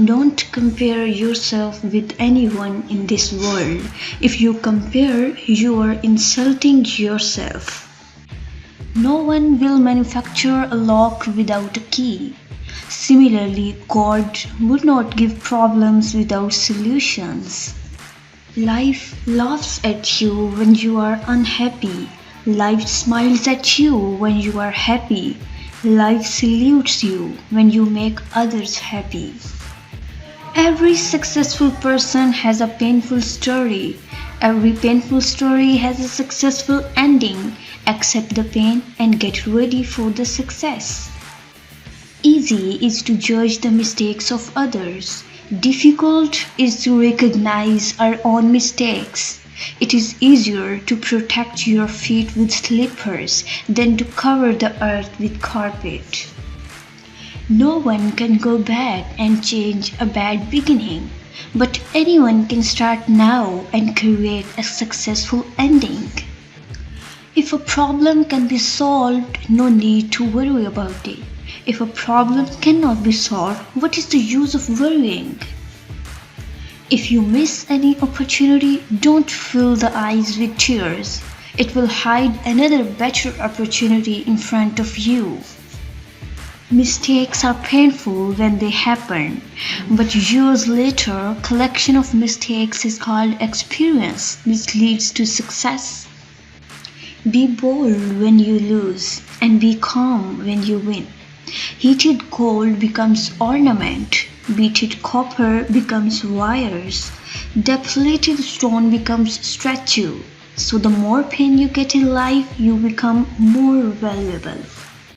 Don't compare yourself with anyone in this world. If you compare, you are insulting yourself. No one will manufacture a lock without a key. Similarly, God would not give problems without solutions. Life laughs at you when you are unhappy. Life smiles at you when you are happy. Life salutes you when you make others happy. Every successful person has a painful story. Every painful story has a successful ending. Accept the pain and get ready for the success. Easy is to judge the mistakes of others. Difficult is to recognize our own mistakes. It is easier to protect your feet with slippers than to cover the earth with carpet. No one can go bad and change a bad beginning, but anyone can start now and create a successful ending. If a problem can be solved, no need to worry about it. If a problem cannot be solved, what is the use of worrying? If you miss any opportunity, don't fill the eyes with tears. It will hide another better opportunity in front of you. Mistakes are painful when they happen, but years later, a collection of mistakes is called experience, which leads to success. Be bold when you lose, and be calm when you win. Heated gold becomes ornament, beaded copper becomes wires, depleted stone becomes statue. So the more pain you get in life, you become more valuable.